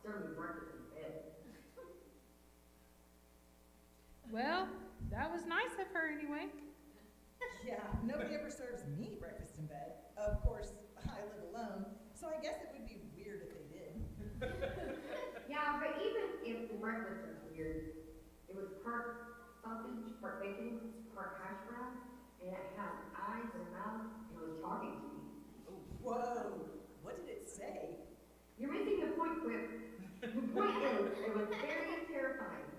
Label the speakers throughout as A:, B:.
A: Serving breakfast in bed.
B: Well, that was nice of her anyway.
C: Yeah, nobody ever serves me breakfast in bed. Of course, I live alone, so I guess it would be weird if they did.
A: Yeah, but even if the breakfast was weird, it was part sausage, part bacon, part hash brown, and it had eyes and a mouth, and it was talking to me.
C: Whoa, what did it say?
A: You're missing the point, Quip. The point is, it was very terrifying.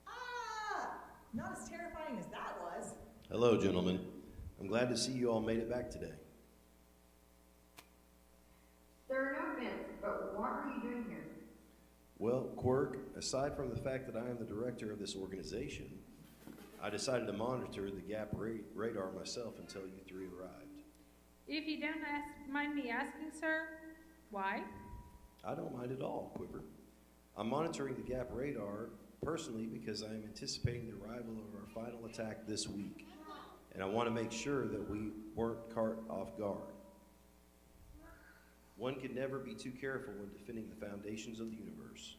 C: Ah, not as terrifying as that was.
D: Hello, gentlemen. I'm glad to see you all made it back today.
A: Sir, no offense, but what are you doing here?
D: Well, Quirk, aside from the fact that I am the director of this organization, I decided to monitor the gap radar myself until you three arrived.
B: If you don't mind me asking, sir, why?
D: I don't mind at all, Quipper. I'm monitoring the gap radar personally because I am anticipating the arrival of our final attack this week, and I want to make sure that we weren't caught off guard. One can never be too careful when defending the foundations of the universe.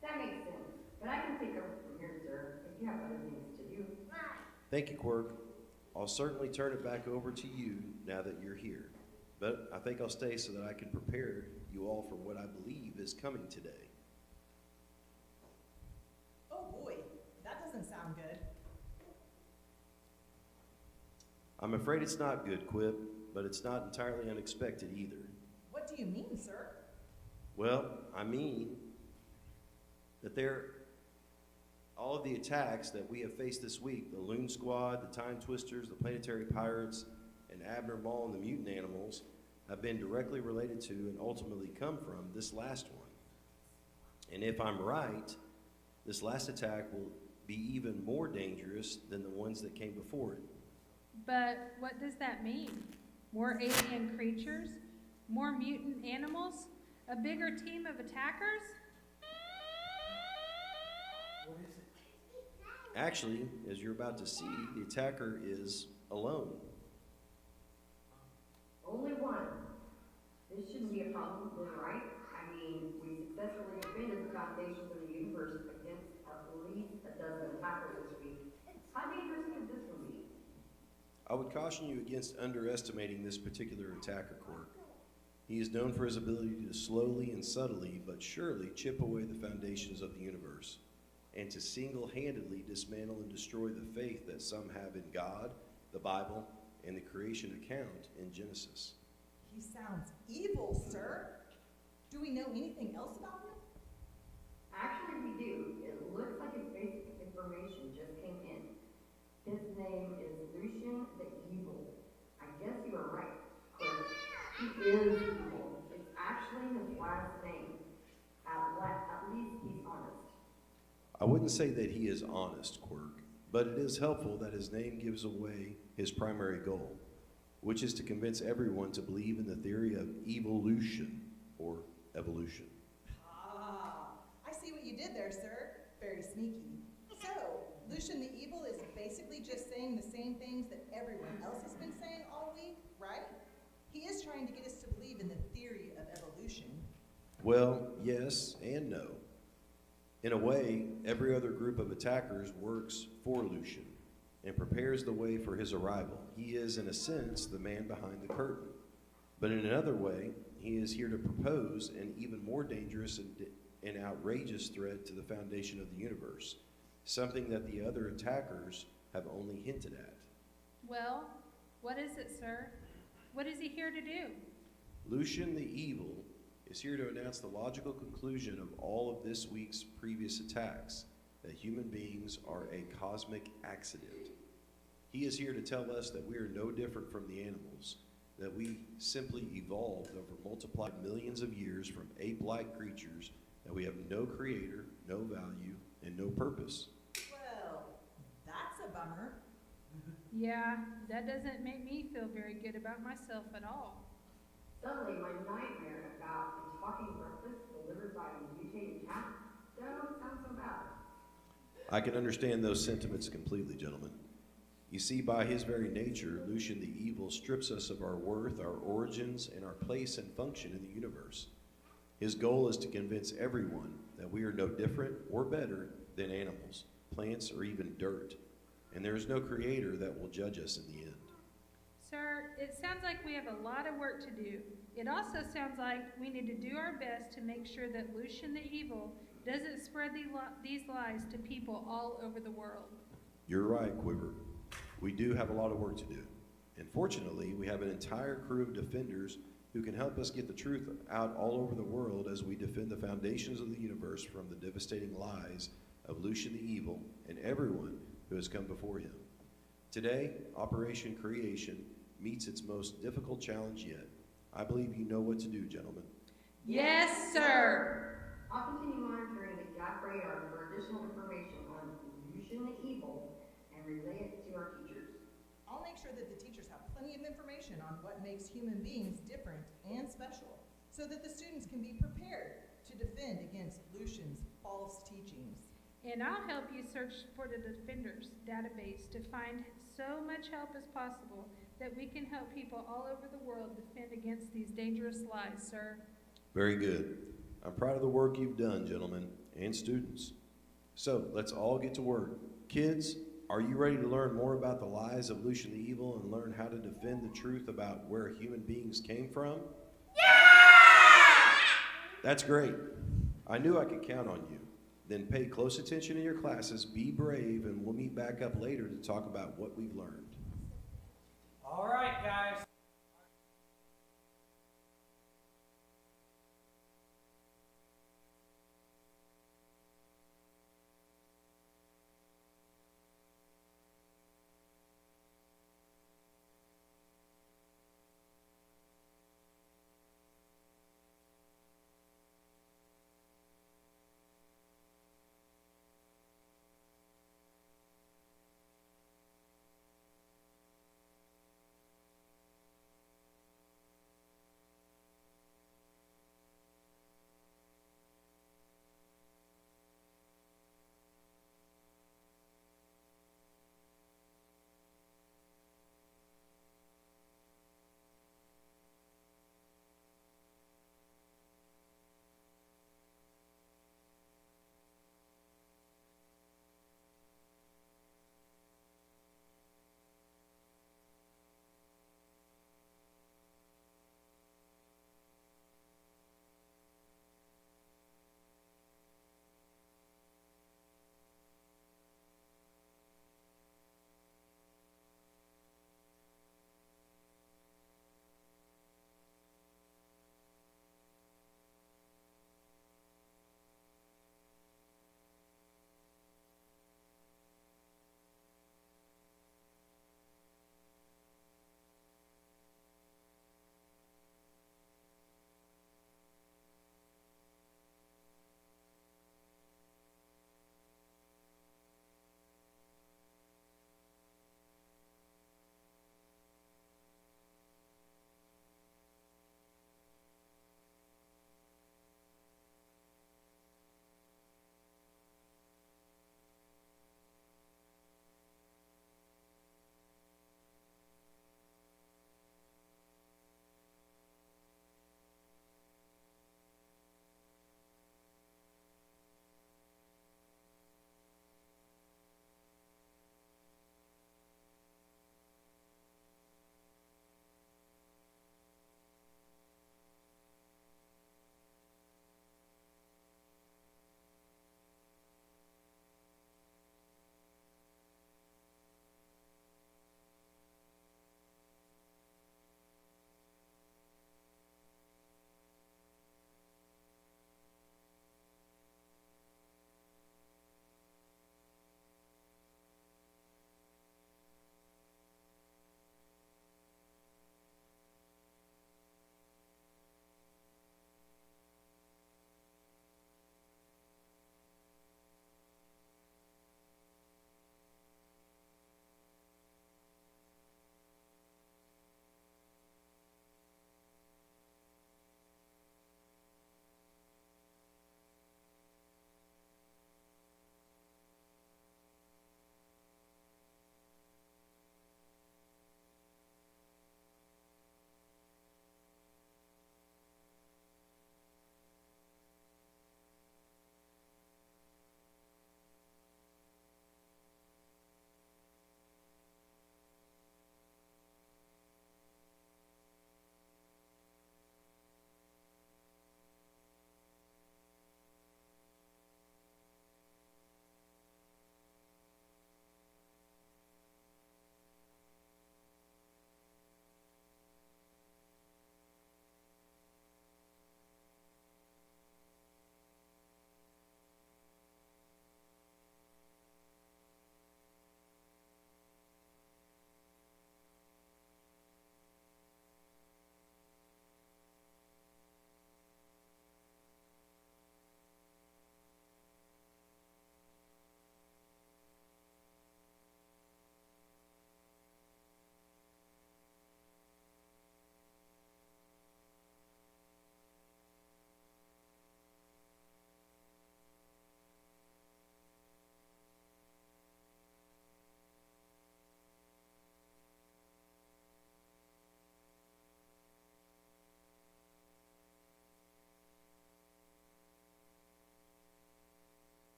A: That makes sense, but I can take over from here, sir, if you have other things to do.
D: Thank you, Quirk. I'll certainly turn it back over to you now that you're here, but I think I'll stay so that I can prepare you all for what I believe is coming today.
C: Oh boy, that doesn't sound good.
D: I'm afraid it's not good, Quip, but it's not entirely unexpected either.
C: What do you mean, sir?
D: Well, I mean that all of the attacks that we have faced this week, the Loon Squad, the Time Twisters, the Planetary Pirates, and Abner Ball and the Mutant Animals, have been directly related to and ultimately come from this last one. And if I'm right, this last attack will be even more dangerous than the ones that came before it.
B: But what does that mean? More alien creatures? More mutant animals? A bigger team of attackers?
D: Actually, as you're about to see, the attacker is alone.
A: Only one. This shouldn't be a problem, right? I mean, we successfully defended the foundations of the universe against at least a dozen attackers this week. How dangerous could this one be?
D: I would caution you against underestimating this particular attacker, Quirk. He is known for his ability to slowly and subtly, but surely, chip away the foundations of the universe, and to single-handedly dismantle and destroy the faith that some have in God, the Bible, and the creation account in Genesis.
C: He sounds evil, sir. Do we know anything else about him?
A: Actually, we do. It looks like his basic information just came in. His name is Lucian the Evil. I guess you are right, Claire. He is evil. It's actually his last name. At least he's honest.
D: I wouldn't say that he is honest, Quirk, but it is helpful that his name gives away his primary goal, which is to convince everyone to believe in the theory of evolution, or evolution.
C: Ah, I see what you did there, sir. Very sneaky. So, Lucian the Evil is basically just saying the same things that everyone else has been saying all week, right? He is trying to get us to believe in the theory of evolution.
D: Well, yes and no. In a way, every other group of attackers works for Lucian and prepares the way for his arrival. He is, in a sense, the man behind the curtain. But in another way, he is here to propose an even more dangerous and outrageous threat to the foundation of the universe, something that the other attackers have only hinted at.
B: Well, what is it, sir? What is he here to do?
D: Lucian the Evil is here to announce the logical conclusion of all of this week's previous attacks, that human beings are a cosmic accident. He is here to tell us that we are no different from the animals, that we simply evolved over multiplied millions of years from ape-like creatures, that we have no creator, no value, and no purpose.
C: Well, that's a bummer.
B: Yeah, that doesn't make me feel very good about myself at all.
A: Suddenly, my nightmare about a talking breakfast delivered by a mutated cat don't sound so bad.
D: I can understand those sentiments completely, gentlemen. You see, by his very nature, Lucian the Evil strips us of our worth, our origins, and our place and function in the universe. His goal is to convince everyone that we are no different or better than animals, plants, or even dirt, and there is no creator that will judge us in the end.
B: Sir, it sounds like we have a lot of work to do. It also sounds like we need to do our best to make sure that Lucian the Evil doesn't spread these lies to people all over the world.
D: You're right, Quiver. We do have a lot of work to do. And fortunately, we have an entire crew of defenders who can help us get the truth out all over the world as we defend the foundations of the universe from the devastating lies of Lucian the Evil and everyone who has come before him. Today, Operation Creation meets its most difficult challenge yet. I believe you know what to do, gentlemen.
B: Yes, sir.
A: I'll continue monitoring the Jack radar for additional information on Lucian the Evil and relay it to our teachers.
C: I'll make sure that the teachers have plenty of information on what makes human beings different and special, so that the students can be prepared to defend against Lucian's false teachings.
B: And I'll help you search for the Defenders database to find so much help as possible that we can help people all over the world defend against these dangerous lies, sir.
D: Very good. I'm proud of the work you've done, gentlemen and students. So let's all get to work. Kids, are you ready to learn more about the lies of Lucian the Evil and learn how to defend the truth about where human beings came from? Yeah! That's great. I knew I could count on you. Then pay close attention in your classes, be brave, and we'll meet back up later to talk about what we've learned.
E: All right, guys.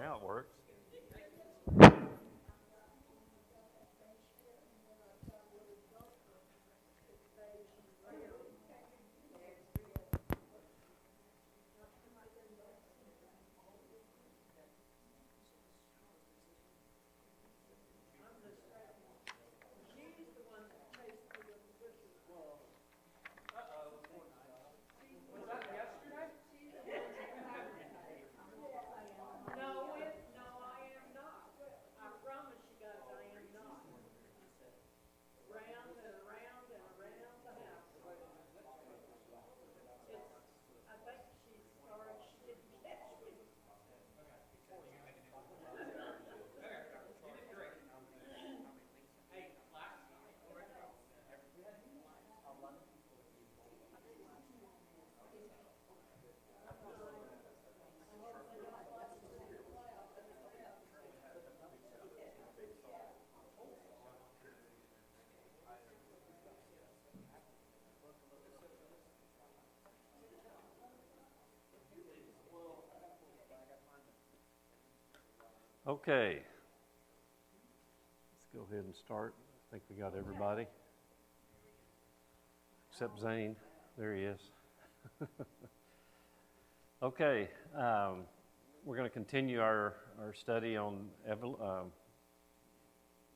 F: Now it works. Okay. Let's go ahead and start. I think we got everybody. Except Zane. There he is. Okay. We're going to continue our study on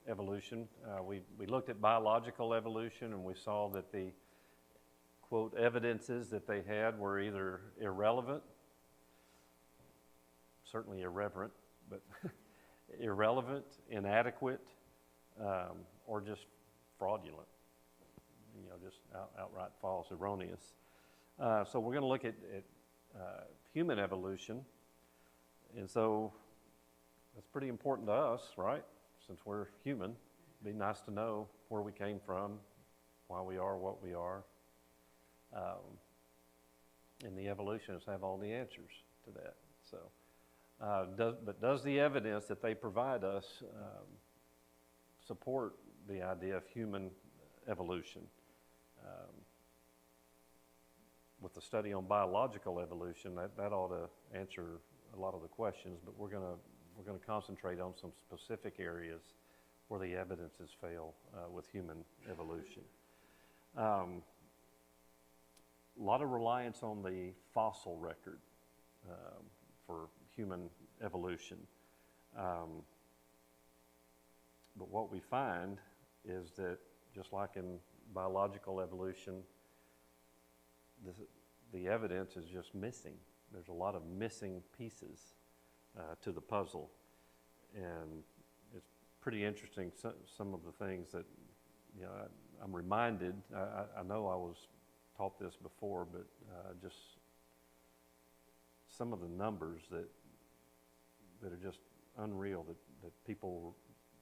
F: evolution. We looked at biological evolution, and we saw that the, quote, evidences that they had were either irrelevant, certainly irreverent, but irrelevant, inadequate, or just fraudulent, just outright false, erroneous. So we're going to look at human evolution, and so that's pretty important to us, right? Since we're human, it'd be nice to know where we came from, why we are what we are, and the evolutionists have all the answers to that. So. Does the evidence that they provide us support the idea of human evolution? With the study on biological evolution, that ought to answer a lot of the questions. But we're going to concentrate on some specific areas where the evidences fail with human evolution. A lot of reliance on the fossil record for human evolution. But what we find is that just like in biological evolution, the evidence is just missing. There's a lot of missing pieces to the puzzle. And it's pretty interesting, some of the things that, I'm reminded, I know I was taught this before, but just some of the numbers that are just unreal, that people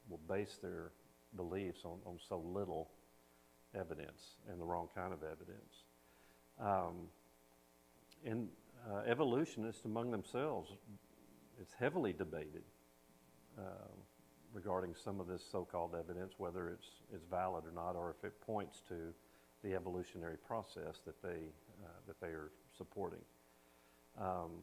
F: will base their beliefs on so little evidence and the wrong kind of evidence. And evolutionists among themselves, it's heavily debated regarding some of this so-called evidence, whether it's valid or not, or if it points to the evolutionary process that they are supporting. I'm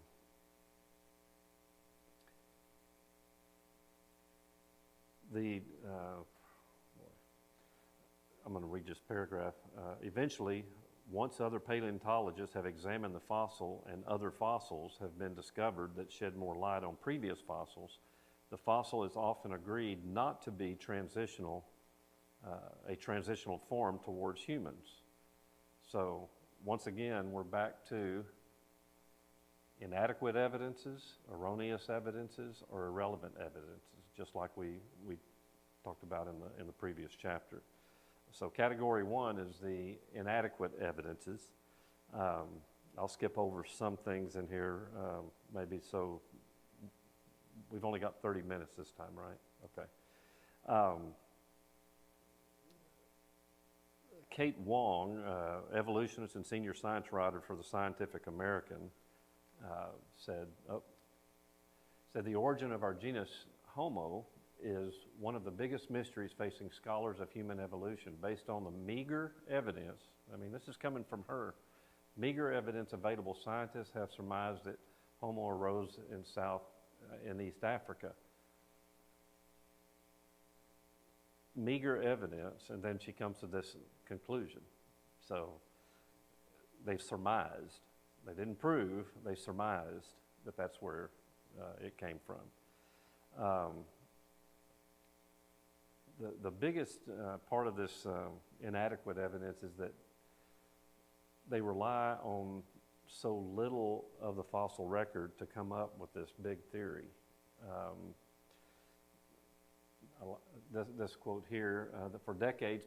F: going to read this paragraph. Eventually, once other paleontologists have examined the fossil and other fossils have been discovered that shed more light on previous fossils, the fossil is often agreed not to be a transitional form towards humans. So once again, we're back to inadequate evidences, erroneous evidences, or irrelevant evidences, just like we talked about in the previous chapter. So category 1 is the inadequate evidences. I'll skip over some things in here, maybe so. We've only got 30 minutes this time, right? Okay. Kate Wong, evolutionist and senior science writer for the Scientific American, said the origin of our genus Homo is one of the biggest mysteries facing scholars of human evolution. Based on the meager evidence, I mean, this is coming from her, meager evidence available, scientists have surmised that Homo arose in South in East Africa. Meager evidence, and then she comes to this conclusion. So they've surmised. They didn't prove, they surmised that that's where it came from. The biggest part of this inadequate evidence is that they rely on so little of the fossil record to come up with this big theory. This quote here, that for decades,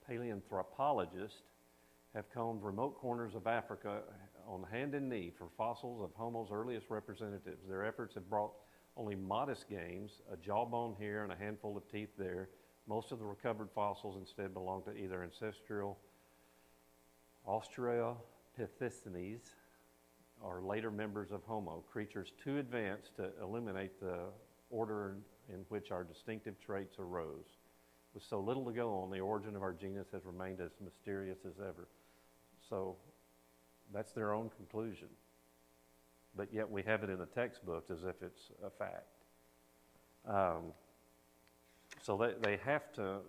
F: paleoanthropologists have combed remote corners of Africa on hand and knee for fossils of Homo's earliest representatives. Their efforts have brought only modest gains, a jawbone here and a handful of teeth there. Most of the recovered fossils instead belong to either ancestral Australopithecines or later members of Homo, creatures too advanced to eliminate the order in which our distinctive traits arose. With so little to go on, the origin of our genus has remained as mysterious as ever. So that's their own conclusion. But yet we have it in the textbooks as if it's a fact. So they have to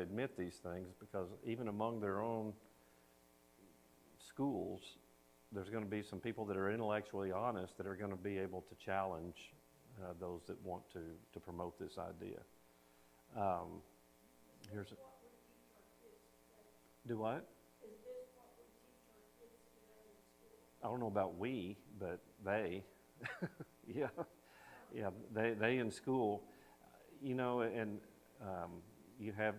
F: admit these things, because even among their own schools, there's going to be some people that are intellectually honest that are going to be able to challenge those that want to promote this idea. Here's a, do what? I don't know about we, but they, yeah, they in school, you know, and you have,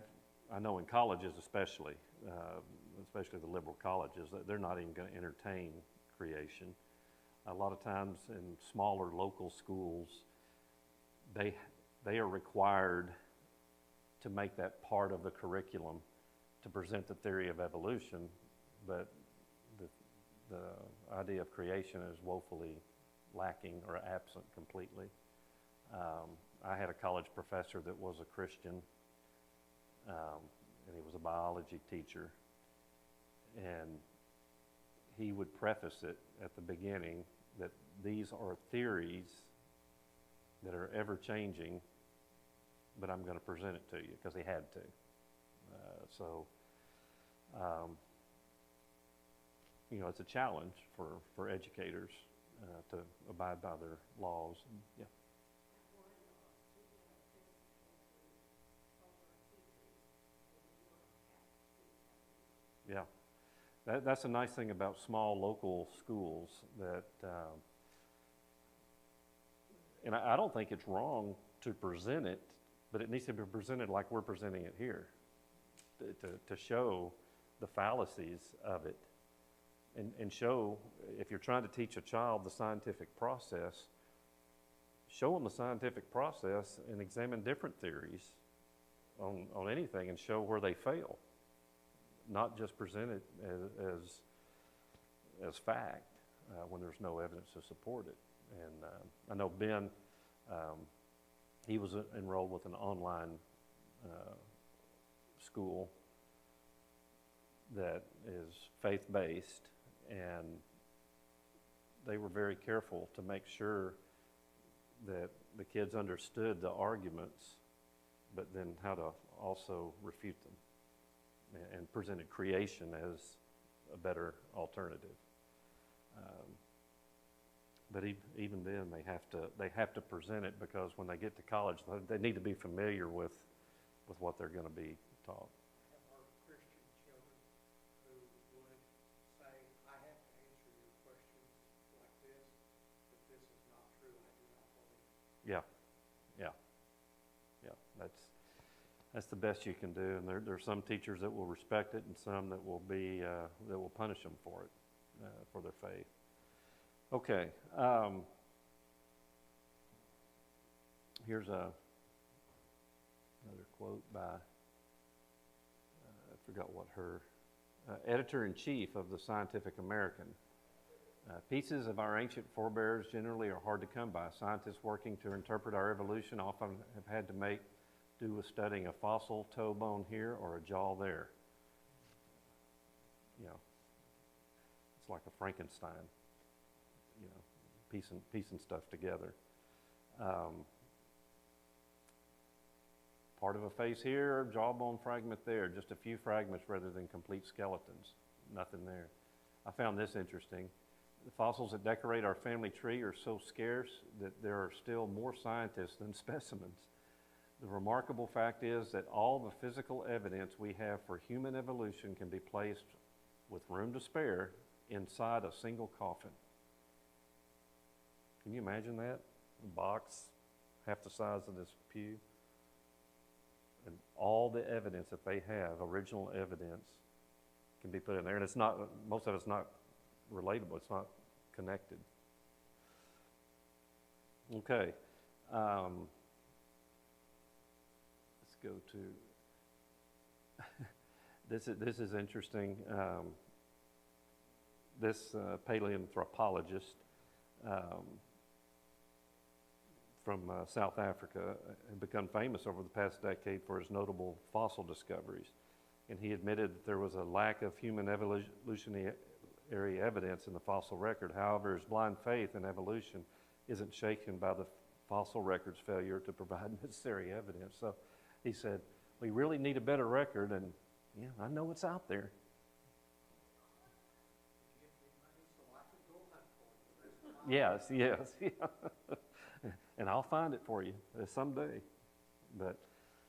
F: I know in colleges especially the liberal colleges, they're not even going to entertain creation. A lot of times in smaller local schools, they are required to make that part of the curriculum to present the theory of evolution, but the idea of creation is woefully lacking or absent completely. I had a college professor that was a Christian, and he was a biology teacher, and he would preface it at the beginning that these are theories that are ever changing, but I'm going to present it to you, because he had to. You know, it's a challenge for educators to abide by their laws. Yeah. Yeah, that's a nice thing about small local schools, that, and I don't think it's wrong to present it, but it needs to be presented like we're presenting it here, to show the fallacies of it, and show, if you're trying to teach a child the scientific process, show them the scientific process and examine different theories on anything and show where they fail. Not just present it as fact when there's no evidence to support it. And I know Ben, he was enrolled with an online school that is faith-based, and they were very careful to make sure that the kids understood the arguments, but then how to also refute them, and presented creation as a better alternative. But even then, they have to present it, because when they get to college, they need to be familiar with what they're going to be taught.
G: Have our Christian children who would say, I have to answer your questions like this, but this is not true, I do not believe.
F: Yeah. That's the best you can do, and there are some teachers that will respect it, and some that will punish them for it, for their faith. Okay. Here's another quote by I forgot what her editor-in-chief of the Scientific American. Pieces of our ancient forebears generally are hard to come by. Scientists working to interpret our evolution often have had to make do with studying a fossil toe bone here or a jaw there. You know, it's like a Frankenstein. You know, piecing stuff together. Part of a face here, jawbone fragment there, just a few fragments rather than complete skeletons. Nothing there. I found this interesting. The fossils that decorate our family tree are so scarce that there are still more scientists than specimens. The remarkable fact is that all the physical evidence we have for human evolution can be placed with room to spare inside a single coffin. Can you imagine that? A box half the size of this pew. And all the evidence that they have, original evidence, can be put in there. And it's not, most of it's not relatable, it's not connected. Okay. Let's go to, this is interesting. This paleoanthropologist from South Africa had become famous over the past decade for his notable fossil discoveries. And he admitted that there was a lack of human evolutionary evidence in the fossil record. However, his blind faith in evolution isn't shaken by the fossil record's failure to provide necessary evidence. So he said, we really need a better record, and yeah, I know it's out there. Yes, yeah. And I'll find it for you someday. But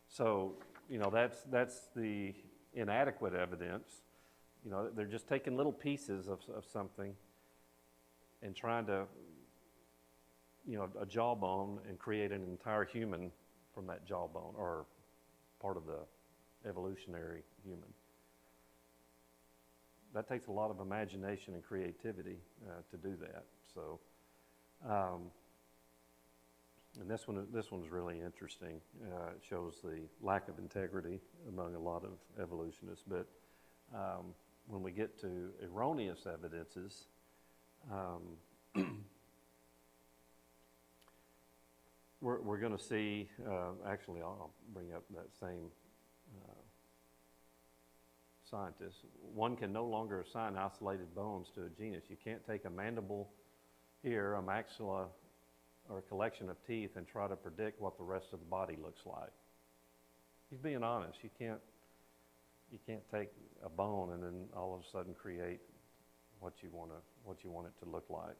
F: so, you know, that's the inadequate evidence. You know, they're just taking little pieces of something and trying to, you know, a jawbone and create an entire human from that jawbone, or part of the evolutionary human. That takes a lot of imagination and creativity to do that. So, and this one's really interesting. It shows the lack of integrity among a lot of evolutionists. But when we get to erroneous evidences, we're going to see, actually I'll bring up that same scientist. One can no longer assign isolated bones to a genus. You can't take a mandible here, a maxilla, or a collection of teeth and try to predict what the rest of the body looks like. He's being honest. You can't take a bone and then all of a sudden create what you want it to look like.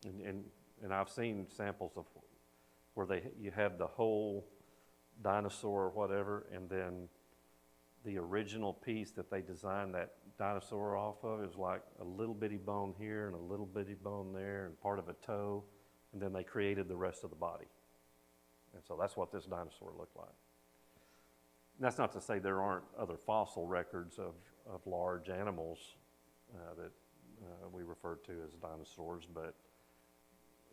F: And I've seen samples of where you have the whole dinosaur or whatever, and then the original piece that they designed that dinosaur off of is like a little bitty bone here and a little bitty bone there and part of a toe, and then they created the rest of the body. And so that's what this dinosaur looked like. And that's not to say there aren't other fossil records of large animals that we refer to as dinosaurs, but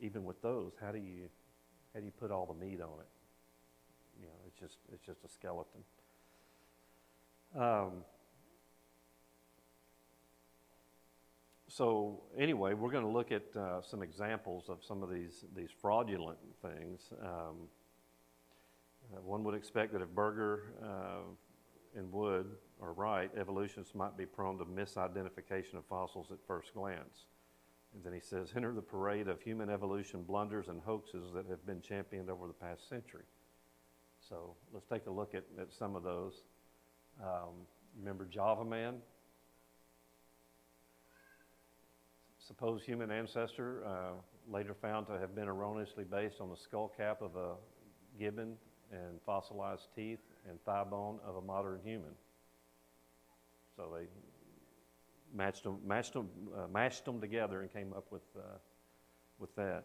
F: even with those, how do you put all the meat on it? You know, it's just a skeleton. So anyway, we're going to look at some examples of some of these fraudulent things. One would expect that if Berger and Wood are right, evolutionists might be prone to misidentification of fossils at first glance. And then he says, enter the parade of human evolution blunders and hoaxes that have been championed over the past century. So let's take a look at some of those. Remember Java Man? Supposed human ancestor, later found to have been erroneously based on the skull cap of a gibbon and fossilized teeth and thigh bone of a modern human. So they mashed them together and came up with that.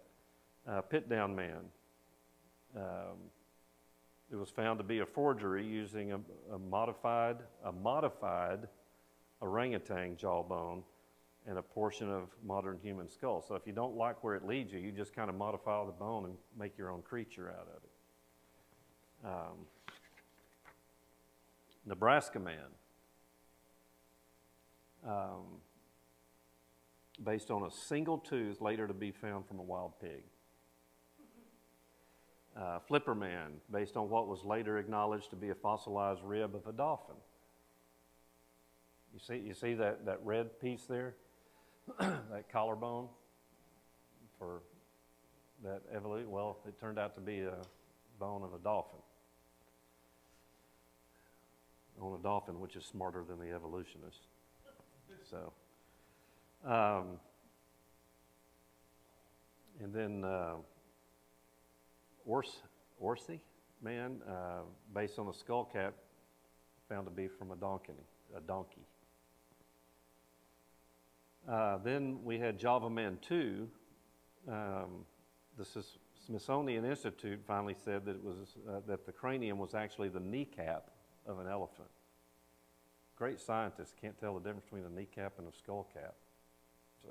F: Pit Down Man. It was found to be a forgery using a modified orangutan jawbone and a portion of modern human skull. So if you don't like where it leads you, you just kind of modify the bone and make your own creature out of it. Nebraska Man. Based on a single tooth later to be found from a wild pig. Flipper Man, based on what was later acknowledged to be a fossilized rib of a dolphin. You see that red piece there? that collarbone for that evolution. Well, it turned out to be a bone of a dolphin. On a dolphin, which is smarter than the evolutionist. So, and then Orsi man, based on the skull cap, found to be from a donkey. Then we had Java Man 2. The Smithsonian Institute finally said that it was that the cranium was actually the kneecap of an elephant. Great scientists can't tell the difference between a kneecap and a skull cap. So,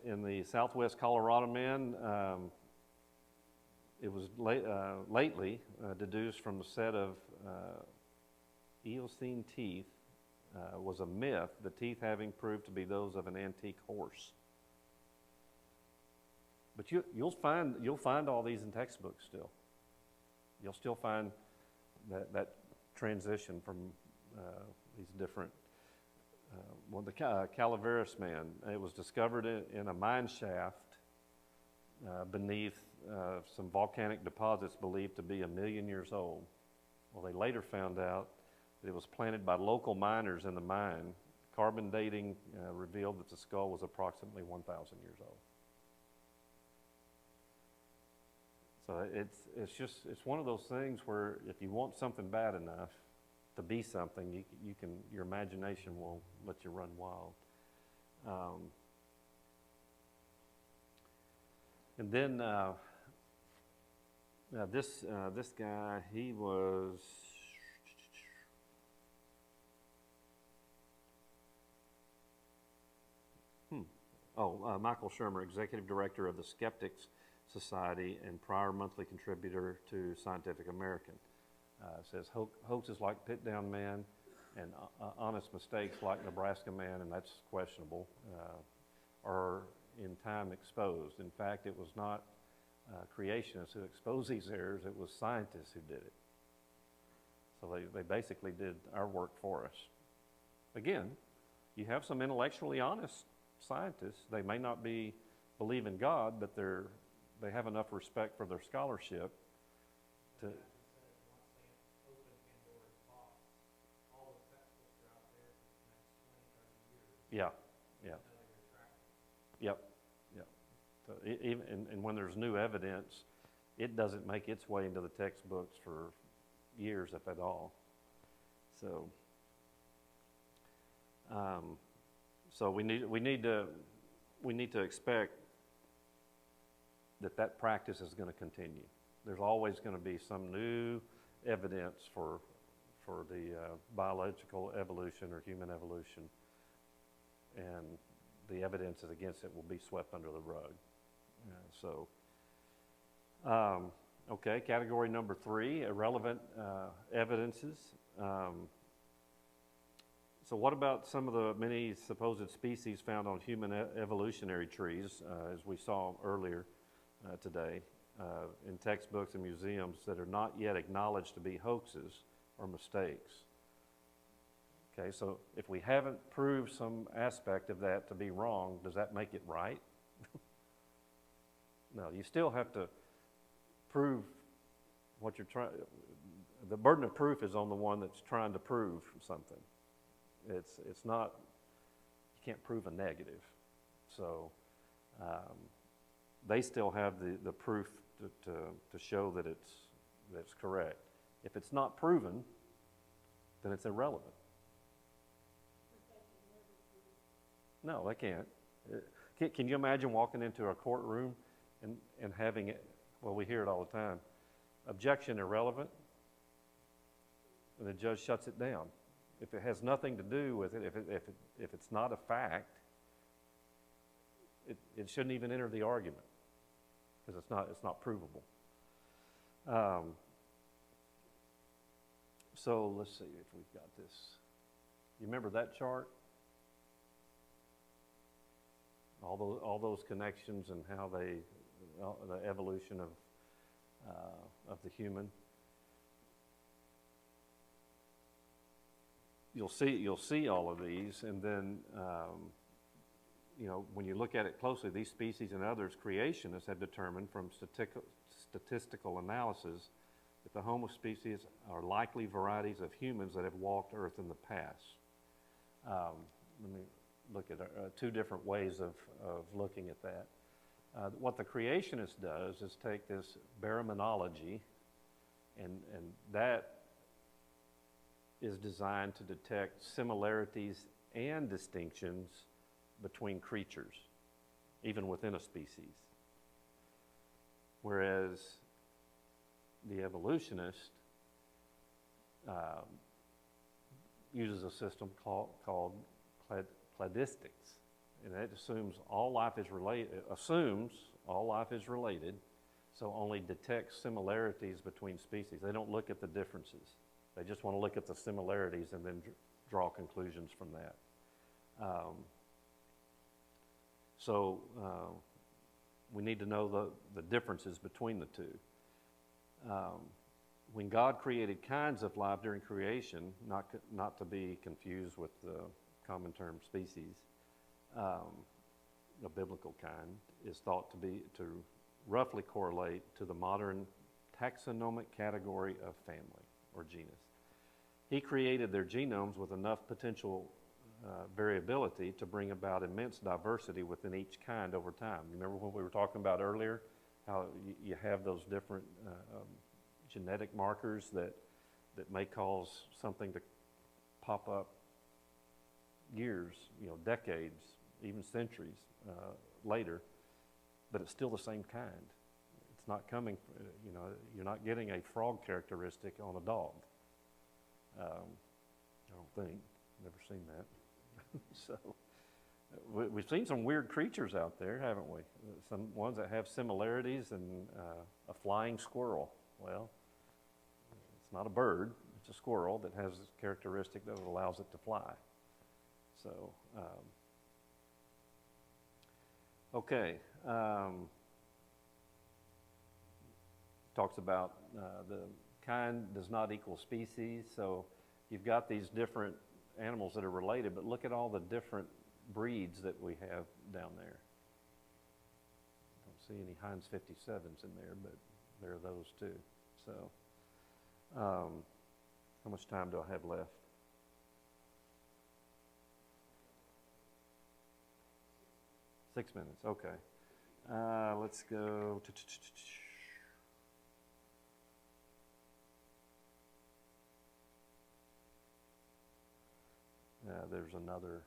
F: in the Southwest Colorado man, it was lately deduced from a set of Eocene teeth was a myth, the teeth having proved to be those of an antique horse. But you'll find all these in textbooks still. You'll still find that transition from these different. Well, the Calaveras man, it was discovered in a mine shaft beneath some volcanic deposits believed to be 1 million years old. Well, they later found out that it was planted by local miners in the mine. Carbon dating revealed that the skull was approximately 1,000 years old. So it's one of those things where if you want something bad enough to be something, your imagination will let you run wild. And then this guy, he was Michael Shermer, executive director of the Skeptics Society and prior monthly contributor to Scientific American. Says hoaxes like Pit Down Man and honest mistakes like Nebraska Man, and that's questionable, are in time exposed. In fact, it was not creationists who exposed these errors, it was scientists who did it. So they basically did our work for us. Again, you have some intellectually honest scientists. They may not believe in God, but they have enough respect for their scholarship to. Yeah. Yep. So even and when there's new evidence, it doesn't make its way into the textbooks for years, if at all. So, so we need to expect that practice is going to continue. There's always going to be some new evidence for the biological evolution or human evolution, and the evidence against it will be swept under the rug. Okay, category number 3, irrelevant evidences. So what about some of the many supposed species found on human evolutionary trees, as we saw earlier today, in textbooks and museums that are not yet acknowledged to be hoaxes or mistakes? Okay, so if we haven't proved some aspect of that to be wrong, does that make it right? No, you still have to prove what you're trying. The burden of proof is on the one that's trying to prove something. It's not, you can't prove a negative. So they still have the proof to show that it's correct. If it's not proven, then it's irrelevant. No, they can't. Can you imagine walking into a courtroom and having it, well, we hear it all the time, objection irrelevant, and the judge shuts it down. If it has nothing to do with it, if it's not a fact, it shouldn't even enter the argument because it's not provable. So let's see if we've got this. You remember that chart? All those connections and how the evolution of the human. you'll see all of these, and then when you look at it closely, these species and others creationists have determined from statistical analysis that the Homo species are likely varieties of humans that have walked Earth in the past. Let me look at two different ways of looking at that. What the creationist does is take this baraminology, and that is designed to detect similarities and distinctions between creatures, even within a species. Whereas the evolutionist uses a system called cladistics, and that assumes all life is related, so only detects similarities between species. They don't look at the differences. They just want to look at the similarities and then draw conclusions from that. So we need to know the differences between the two. When God created kinds of life during creation, not to be confused with the common term species, a biblical kind is thought to roughly correlate to the modern taxonomic category of family or genus. He created their genomes with enough potential variability to bring about immense diversity within each kind over time. You remember when we were talking about earlier how you have those different genetic markers that may cause something to pop up years, decades, even centuries later, but it's still the same kind. It's not coming, you're not getting a frog characteristic on a dog. I don't think. Never seen that. So we've seen some weird creatures out there, haven't we? Some ones that have similarities, and a flying squirrel. Well, it's not a bird, it's a squirrel that has a characteristic that allows it to fly. So, okay. Talks about the kind does not equal species, so you've got these different animals that are related, but look at all the different breeds that we have down there. Don't see any Heinz 57s in there, but there are those too. So, how much time do I have left? Six minutes, okay. Let's go. There's another.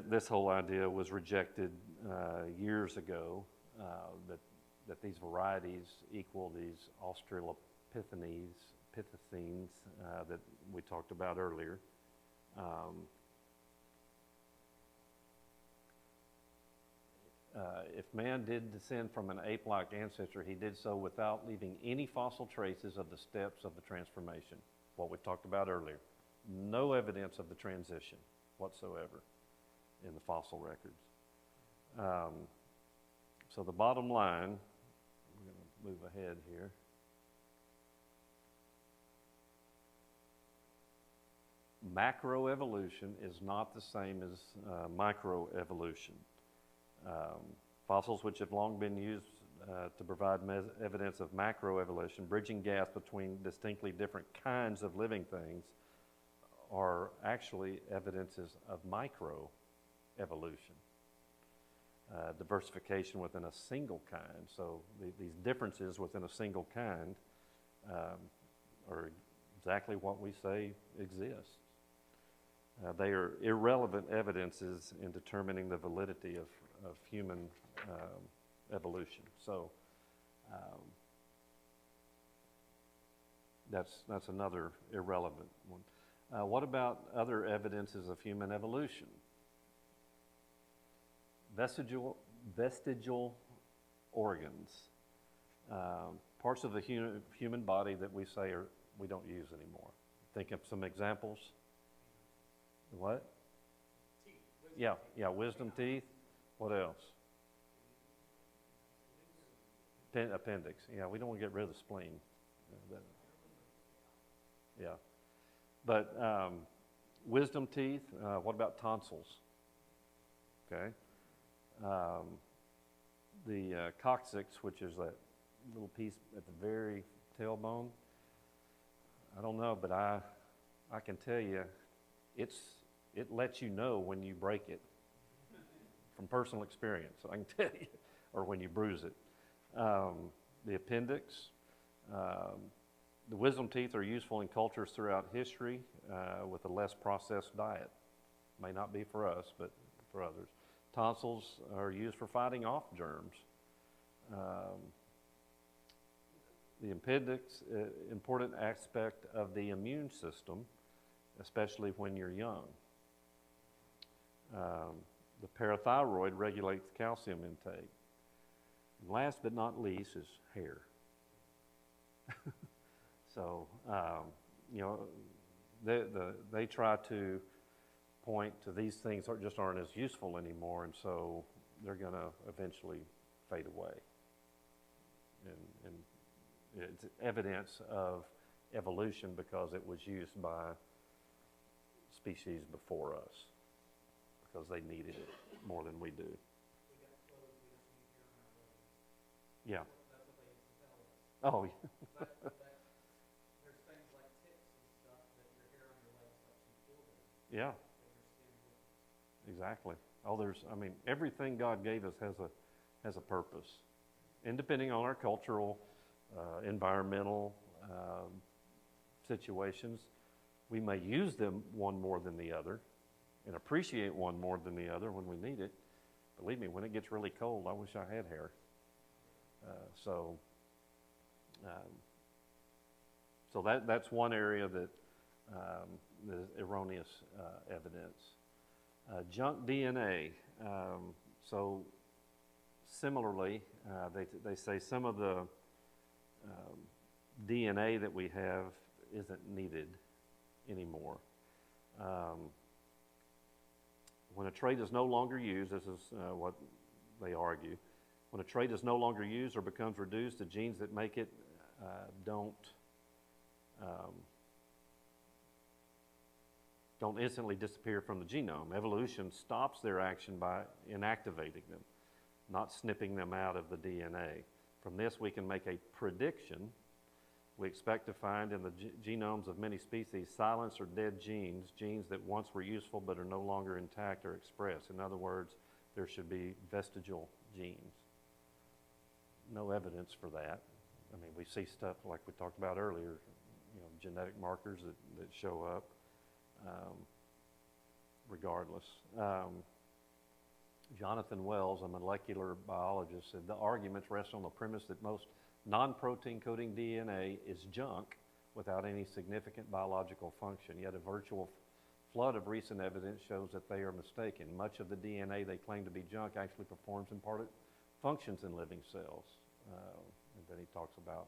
F: This whole idea was rejected years ago, that these varieties equal these Australopithecines that we talked about earlier. If man did descend from an ape-like ancestor, he did so without leaving any fossil traces of the steps of the transformation, what we talked about earlier. No evidence of the transition whatsoever in the fossil records. So the bottom line, I'm going to move ahead here. Macroevolution is not the same as microevolution. Fossils which have long been used to provide evidence of macroevolution, bridging gaps between distinctly different kinds of living things, are actually evidences of microevolution. Diversification within a single kind. So these differences within a single kind are exactly what we say exists. They are irrelevant evidences in determining the validity of human evolution. So that's another irrelevant one. What about other evidences of human evolution? Vestigial organs, parts of the human body that we say we don't use anymore. Think of some examples. What? Teeth. Yeah, wisdom teeth. What else? Appendix. Yeah, we don't want to get rid of the spleen. yeah. But wisdom teeth, what about tonsils? Okay. The coccyx, which is that little piece at the very tailbone, I don't know, but I can tell you, it lets you know when you break it from personal experience, I can tell you, or when you bruise it. The appendix, the wisdom teeth are useful in cultures throughout history with a less processed diet. May not be for us, but for others. Tonsils are used for fighting off germs. The appendix, important aspect of the immune system, especially when you're young. The parathyroid regulates calcium intake. And last but not least is hair. So, you know, they try to point to these things that just aren't as useful anymore, and so they're going to eventually fade away. And it's evidence of evolution because it was used by species before us because they needed it more than we do.
G: We got clothes, we just need hair on our legs.
F: Yeah.
G: That's what they used to tell us.
F: Oh,
G: There's things like ticks and stuff that your hair on your legs lets you feel them,
F: yeah,
G: that your skin wouldn't.
F: exactly. Oh, everything God gave us has a purpose. And depending on our cultural, environmental situations, we may use them one more than the other and appreciate one more than the other when we need it. Believe me, when it gets really cold, I wish I had hair. So that's one area that is erroneous evidence. Junk DNA. So similarly, they say some of the DNA that we have isn't needed anymore. When a trait is no longer used, this is what they argue, when a trait is no longer used or becomes reduced, the genes that make it don't instantly disappear from the genome. Evolution stops their action by inactivating them, not snipping them out of the DNA. From this, we can make a prediction. We expect to find in the genomes of many species silenced or dead genes, genes that once were useful but are no longer intact or expressed. In other words, there should be vestigial genes. No evidence for that. I mean, we see stuff like we talked about earlier, you know, genetic markers that show up regardless. Jonathan Wells, a molecular biologist, said the arguments rest on the premise that most non-protein coding DNA is junk without any significant biological function, yet a virtual flood of recent evidence shows that they are mistaken. Much of the DNA they claim to be junk actually performs important functions in living cells. And then he talks about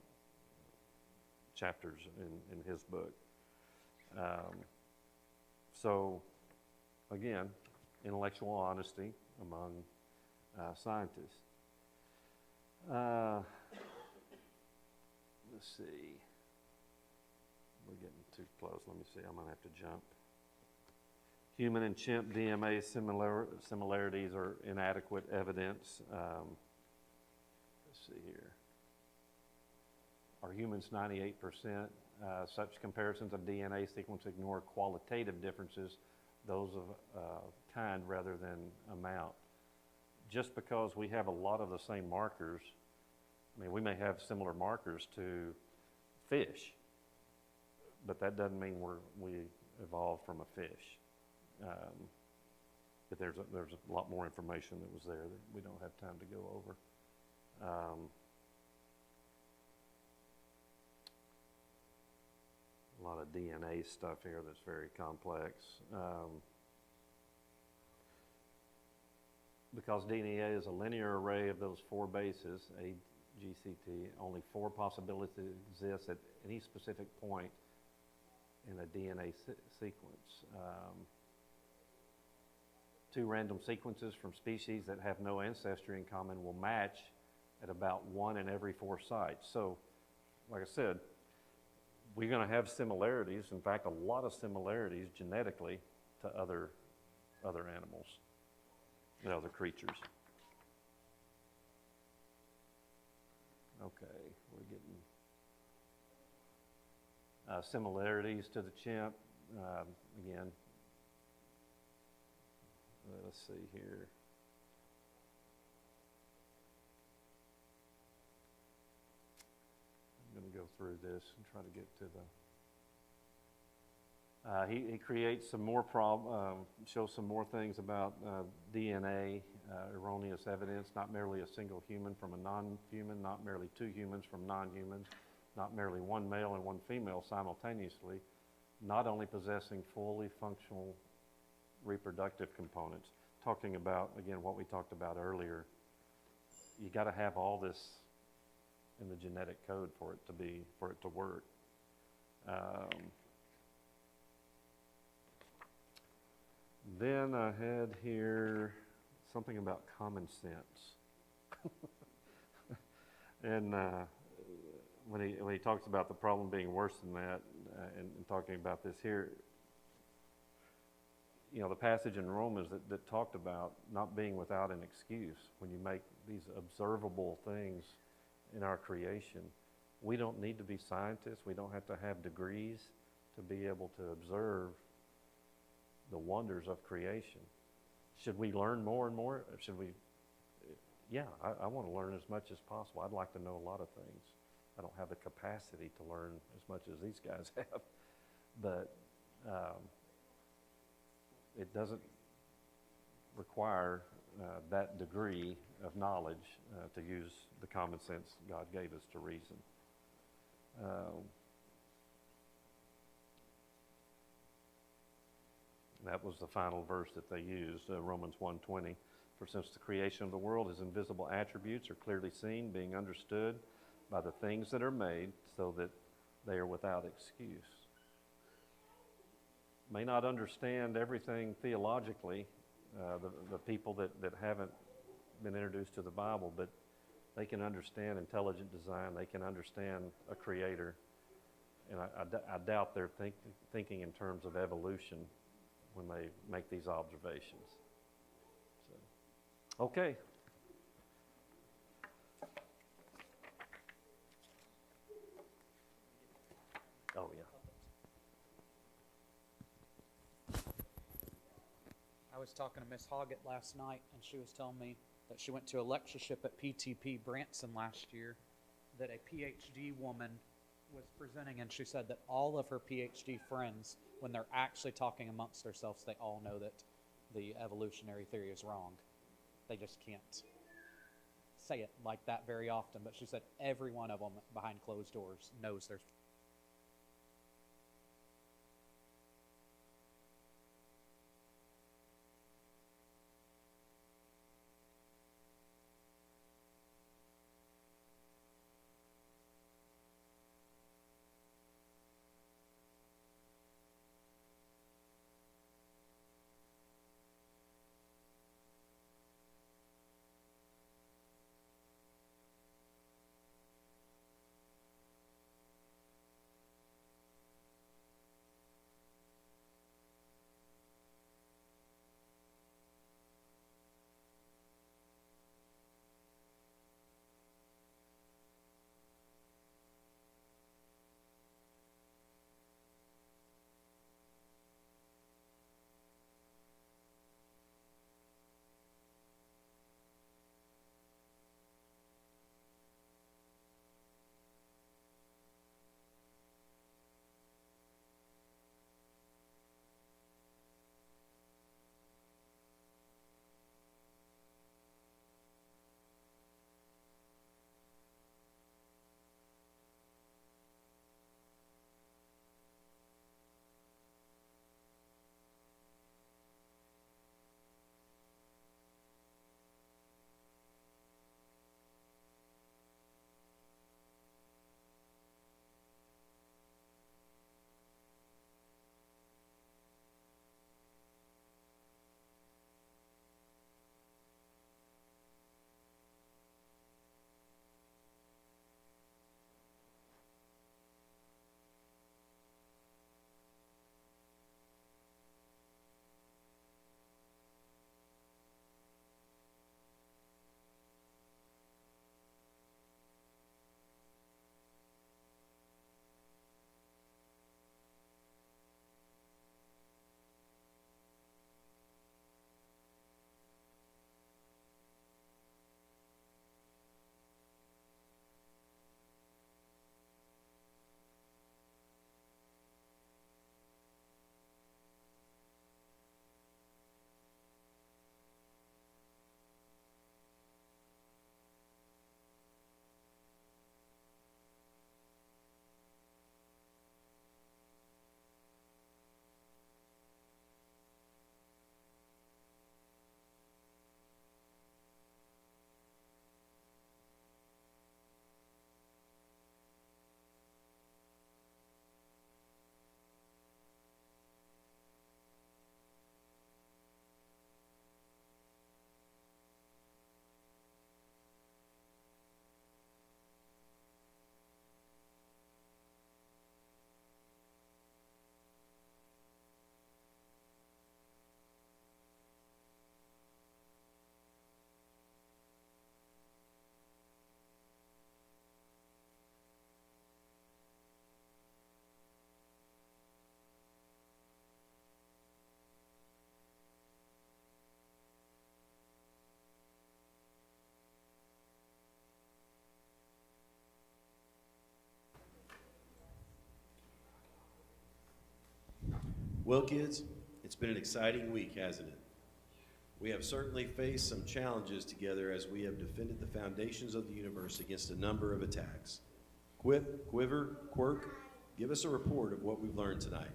F: chapters in his book. So, again, intellectual honesty among scientists. Let's see. We're getting too close. Let me see. I'm going to have to jump. Human and chimp DNA similarities are inadequate evidence. Let's see here. Are humans 98%? Such comparisons of DNA sequence ignore qualitative differences, those of kind rather than amount. Just because we have a lot of the same markers, I mean, we may have similar markers to fish, but that doesn't mean we evolved from a fish. But there's a lot more information that was there that we don't have time to go over. A lot of DNA stuff here that's very complex. Because DNA is a linear array of those four bases, A, G, C, T, only four possibilities exist at any specific point in a DNA sequence. Two random sequences from species that have no ancestry in common will match at about 1 in every 4 sites. So, like I said, we're going to have similarities, in fact, a lot of similarities genetically to other animals and other creatures. Okay, we're getting similarities to the chimp. Again, let's see here. I'm going to go through this and try to get to the... He creates some more shows some more things about DNA, erroneous evidence, not merely a single human from a non-human, not merely two humans from non-humans, not merely one male and one female simultaneously, not only possessing fully functional reproductive components. Talking about, again, what we talked about earlier, you got to have all this in the genetic code for it to work. Then I had here something about common sense. And when he talks about the problem being worse than that, and talking about this here, you know, the passage in Romans that talked about not being without an excuse when you make these observable things in our creation. We don't need to be scientists. We don't have to have degrees to be able to observe the wonders of creation. Should we learn more and more? Should we? Yeah, I want to learn as much as possible. I'd like to know a lot of things. I don't have the capacity to learn as much as these guys have, but it doesn't require that degree of knowledge to use the common sense God gave us to reason. That was the final verse that they used, Romans 1:20. For since the creation of the world, his invisible attributes are clearly seen, being understood by the things that are made, so that they are without excuse. May not understand everything theologically, the people that haven't been introduced to the Bible, but they can understand intelligent design, they can understand a creator, and I doubt they're thinking in terms of evolution when they make these observations. So, okay. Oh, yeah.
H: I was talking to Miss Hoggett last night, and she was telling me that she went to a lectureship at PTP Branson last year, that a PhD woman was presenting, and she said that all of her PhD friends, when they're actually talking amongst themselves, they all know that the evolutionary theory is wrong. They just can't say it like that very often, but she said every one of them behind closed doors knows there's
D: Well, kids, it's been an exciting week, hasn't it? We have certainly faced some challenges together as we have defended the foundations of the universe against a number of attacks. Quip, Quiver, Quirk, give us a report of what we've learned tonight.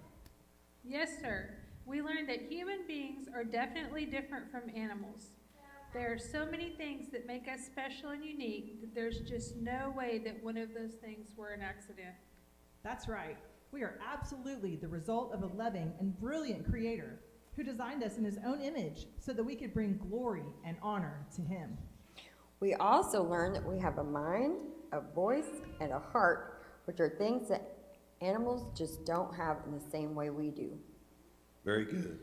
B: Yes, sir. We learned that human beings are definitely different from animals. There are so many things that make us special and unique that there's just no way that one of those things were an accident.
I: That's right. We are absolutely the result of a loving and brilliant creator who designed us in his own image so that we could bring glory and honor to him.
A: We also learned that we have a mind, a voice, and a heart, which are things that animals just don't have in the same way we do.
D: Very good.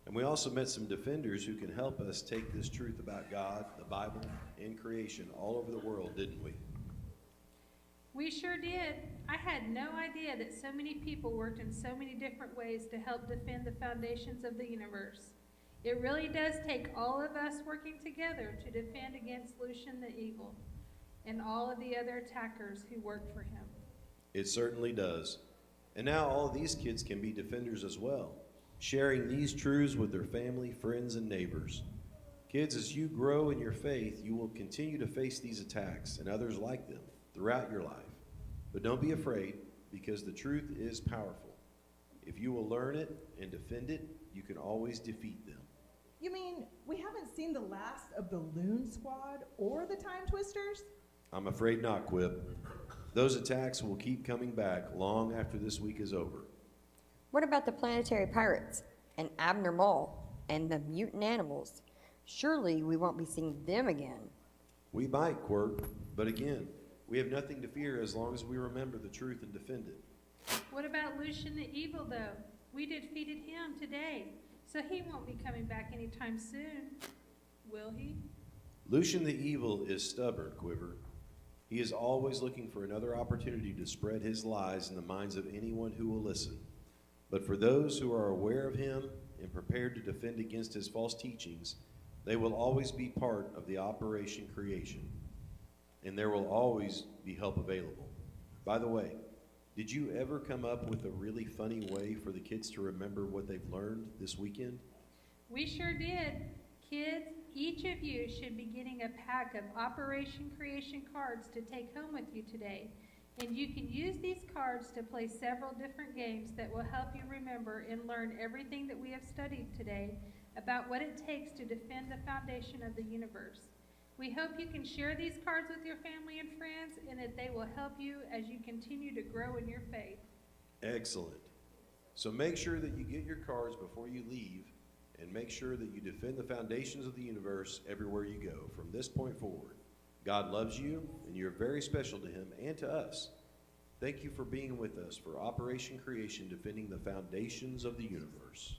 D: And we also met some defenders who can help us take this truth about God, the Bible, and creation all over the world, didn't we?
B: We sure did. I had no idea that so many people worked in so many different ways to help defend the foundations of the universe. It really does take all of us working together to defend against Lucian the Evil and all of the other attackers who worked for him.
D: It certainly does. And now all of these kids can be defenders as well, sharing these truths with their family, friends, and neighbors. Kids, as you grow in your faith, you will continue to face these attacks and others like them throughout your life. But don't be afraid, because the truth is powerful. If you will learn it and defend it, you can always defeat them.
I: You mean we haven't seen the last of the Loon Squad or the Time Twisters?
D: I'm afraid not, Quip. Those attacks will keep coming back long after this week is over.
A: What about the planetary pirates and Abner Mall and the mutant animals? Surely we won't be seeing them again.
D: We might, Quirk, but again, we have nothing to fear as long as we remember the truth and defend it.
B: What about Lucian the Evil, though? We defeated him today, so he won't be coming back anytime soon, will he?
D: Lucian the Evil is stubborn, Quiver. He is always looking for another opportunity to spread his lies in the minds of anyone who will listen. But for those who are aware of him and prepared to defend against his false teachings, they will always be part of the Operation Creation. And there will always be help available. By the way, did you ever come up with a really funny way for the kids to remember what they've learned this weekend?
B: We sure did. Kids, each of you should be getting a pack of Operation Creation cards to take home with you today. And you can use these cards to play several different games that will help you remember and learn everything that we have studied today about what it takes to defend the foundation of the universe. We hope you can share these cards with your family and friends and that they will help you as you continue to grow in your faith.
D: Excellent. So make sure that you get your cards before you leave, and make sure that you defend the foundations of the universe everywhere you go from this point forward. God loves you, and you're very special to him and to us. Thank you for being with us for Operation Creation, defending the foundations of the universe.